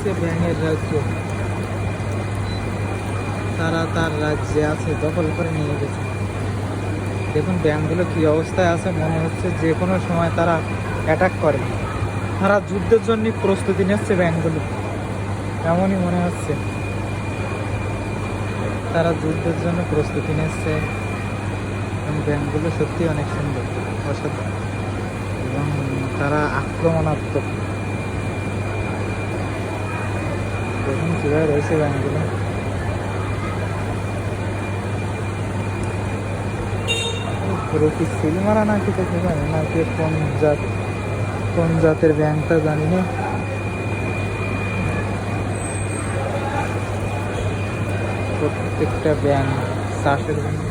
হচ্ছে ব্যাঙের রাজ্য। তারা তার রাজ্যে আছে, দখল করে নিয়ে গেছে। দেখুন ব্যাঙগুলো কি অবস্থায় আছে, মনে হচ্ছে যে কোনো সময় তারা অ্যাটাক করে। তারা যুদ্ধের জন্য প্রস্তুতি নিচ্ছে ব্যাঙগুলো, এমনই মনে হচ্ছে। তারা যুদ্ধের জন্য প্রস্তুতি নিচ্ছে এবং ব্যাঙগুলো সত্যি অনেক সুন্দর, অসাধারণ, এবং তারা আক্রমণাত্মক। দেখুন কীভাবে রয়েছে ব্যাঙগুলো। পুরো কি সিল মারা নাকি দেখে জানি না, কে কোন জাতের ব্যাঙটা জানি না। প্রত্যেকটা ব্যাঙ চাষের জন্য